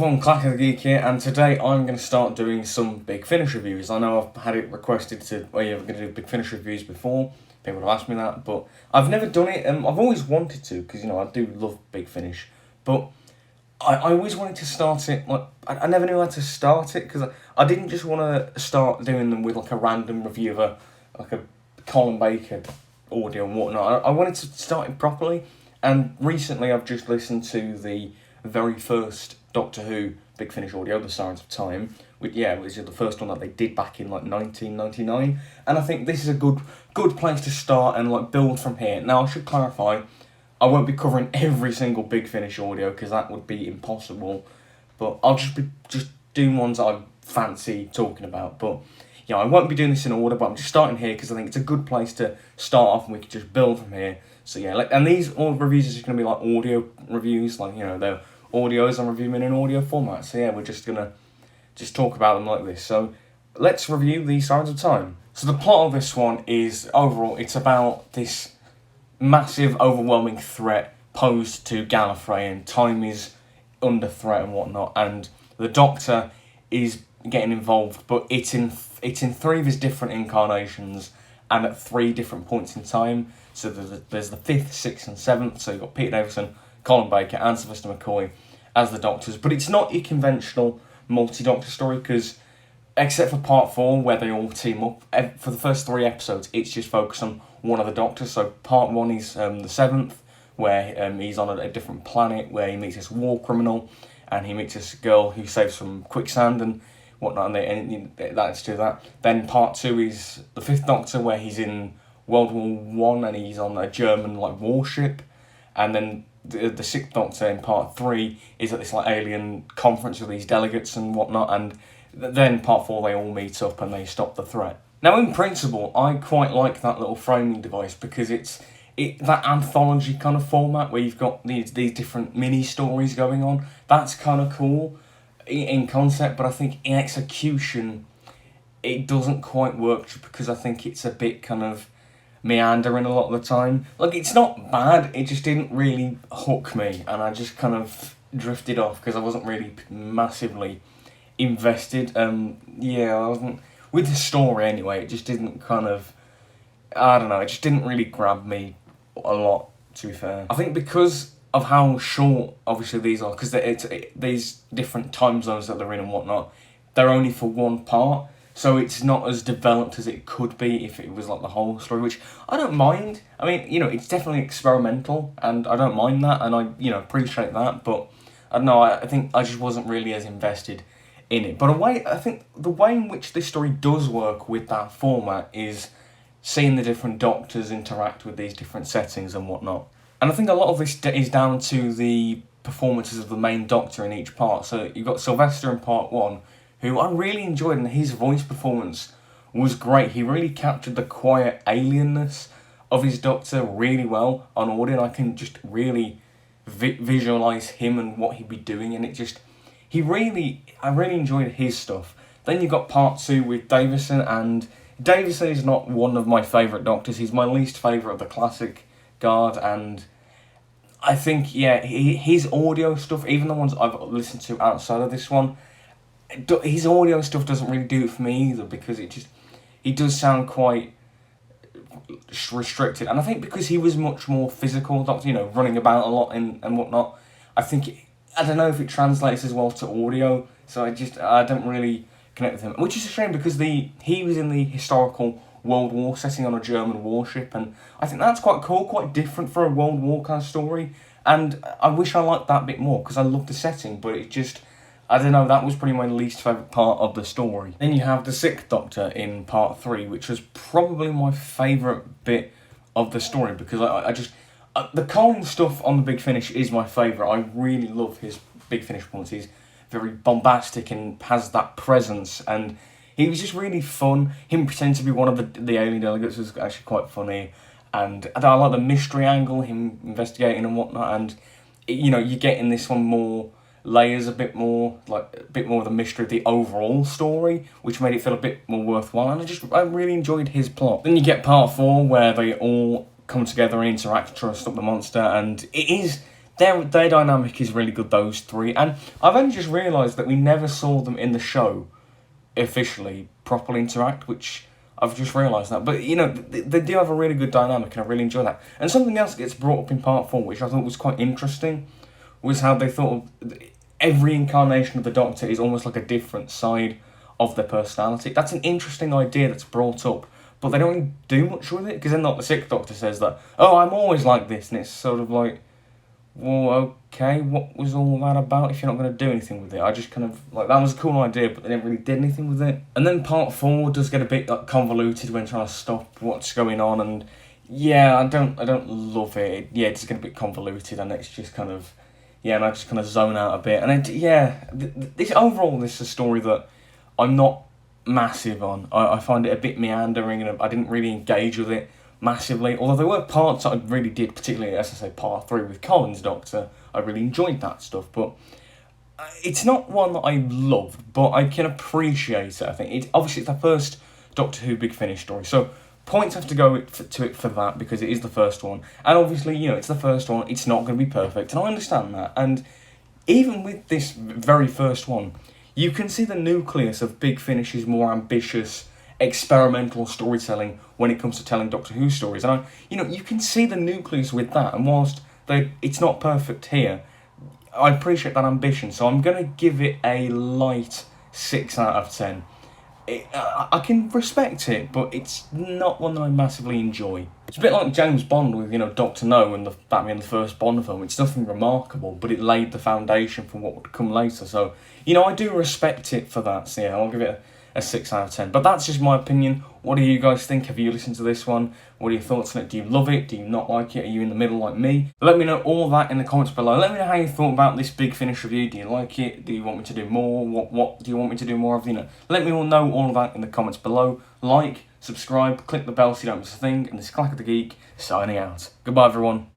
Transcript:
everyone, Clack of the Geek here, and today I'm going to start doing some Big Finish reviews. I know I've had it requested to, are you ever going to do Big Finish reviews before? People have asked me that, but I've never done it, and I've always wanted to, because, I do love Big Finish, but I always wanted to start it, I never knew how to start it, because I didn't just want to start doing them with, a random review of a Colin Baker audio and whatnot. I wanted to start it properly, and recently I've just listened to the very first Doctor Who Big Finish audio, the Sirens of Time, which was the first one that they did back in 1999, and I think this is a good place to start and build from here. Now I should clarify, I won't be covering every single Big Finish audio because that would be impossible, but I'll just doing ones that I fancy talking about. But I won't be doing this in order, but I'm just starting here because I think it's a good place to start off and we can just build from here. So and these all reviews are just going to be audio reviews, they're audios I'm reviewing in audio format. So we're just going to talk about them like this. So let's review the Sirens of Time. So the plot of this one is, overall, it's about this massive, overwhelming threat posed to Gallifrey, and time is under threat and whatnot, and the Doctor is getting involved, but it's in three of his different incarnations and at three different points in time. So there's the 5th, 6th and 7th, so you've got Peter Davison, Colin Baker and Sylvester McCoy as the Doctors, but it's not your conventional multi-Doctor story, because except for part 4 where they all team up, for the first 3 episodes it's just focused on one of the Doctors. So part 1 is the 7th, where he's on a different planet where he meets this war criminal and he meets this girl who saves from quicksand and whatnot, and that's to that. Then part 2 is the 5th Doctor, where he's in World War I and he's on a German warship, and then the 6th Doctor in part 3 is at this alien conference with these delegates and whatnot, and then part 4 they all meet up and they stop the threat. Now in principle I quite like that little framing device, because it's that anthology kind of format where you've got these different mini stories going on. That's kind of cool in concept, but I think in execution it doesn't quite work, because I think it's a bit kind of meandering a lot of the time. It's not bad, it just didn't really hook me, and I just kind of drifted off because I wasn't really massively invested. I wasn't with the story anyway. It just didn't it just didn't really grab me a lot, to be fair. I think because of how short obviously these are, because these different time zones that they're in and whatnot, they're only for one part, so it's not as developed as it could be if it was the whole story, which I don't mind. I mean, it's definitely experimental, and I don't mind that, and I appreciate that, but I don't know, I think I just wasn't really as invested in it. But I think the way in which this story does work with that format is seeing the different Doctors interact with these different settings and whatnot. And I think a lot of this is down to the performances of the main Doctor in each part. So you've got Sylvester in part 1, who I really enjoyed, and his voice performance was great. He really captured the quiet alienness of his Doctor really well on audio, and I can just really visualise him and what he'd be doing, and I really enjoyed his stuff. Then you've got part 2 with Davison, and Davison is not one of my favourite Doctors. He's my least favourite of the classic guard, and I think, his audio stuff, even the ones I've listened to outside of this one, his audio stuff doesn't really do it for me either, because he does sound quite restricted. And I think because he was much more physical Doctor, running about a lot and whatnot, I don't know if it translates as well to audio, so I don't really connect with him, which is a shame, because he was in the historical World War setting on a German warship, and I think that's quite cool, quite different for a World War kind of story, and I wish I liked that bit more, because I love the setting, but I don't know, that was probably my least favourite part of the story. Then you have the 6th Doctor in part 3, which was probably my favourite bit of the story, because the Colin stuff on the Big Finish is my favourite. I really love his Big Finish performance. He's very bombastic and has that presence, and he was just really fun. Him pretending to be one of the alien delegates was actually quite funny, and I like the mystery angle, him investigating and whatnot, and you get in this one more layers, a bit more of the mystery of the overall story, which made it feel a bit more worthwhile, and I really enjoyed his plot. Then you get part 4 where they all come together and interact to try to stop the monster, and their dynamic is really good, those three. And I've only just realised that we never saw them in the show officially properly interact, which I've just realised that. But, you know, they do have a really good dynamic, and I really enjoy that. And something else that gets brought up in part 4, which I thought was quite interesting, was how they thought of every incarnation of the Doctor is almost like a different side of their personality. That's an interesting idea that's brought up, but they don't really do much with it, because then, like, the 6th Doctor says that, oh, I'm always like this, and it's sort of like, well, okay, what was all that about if you're not going to do anything with it? I just kind of, like, that was a cool idea, but they never really did anything with it. And then part 4 does get a bit, like, convoluted when trying to stop what's going on, and yeah, I don't love it. Yeah, it's getting a bit convoluted, and it's just kind of, yeah, and I just kind of zone out a bit. And this overall, this is a story that I'm not massive on. I find it a bit meandering, and I didn't really engage with it massively, although there were parts that I really did, particularly, as I say, part 3 with Colin's Doctor. I really enjoyed that stuff, but it's not one that I loved, but I can appreciate it, I think. Obviously, it's the first Doctor Who Big Finish story, so points have to go to it for that, because it is the first one, and obviously, you know, it's the first one, it's not going to be perfect, and I understand that, and even with this very first one, you can see the nucleus of Big Finish's more ambitious, experimental storytelling when it comes to telling Doctor Who stories. And you can see the nucleus with that, and whilst it's not perfect here, I appreciate that ambition, so I'm going to give it a light 6 out of 10. I can respect it, but it's not one that I massively enjoy. It's a bit like James Bond with, you know, Dr. No and the Batman, the first Bond film. It's nothing remarkable, but it laid the foundation for what would come later. So, you know, I do respect it for that. So yeah, I'll give it a 6 out of 10. But that's just my opinion. What do you guys think? Have you listened to this one? What are your thoughts on it? Do you love it? Do you not like it? Are you in the middle like me? Let me know all that in the comments below. Let me know how you thought about this Big Finish review. Do you like it? Do you want me to do more? What do you want me to do more of? You know, let me all know all of that in the comments below. Like, subscribe, click the bell so you don't miss a thing. And this is Clack of the Geek signing out. Goodbye, everyone.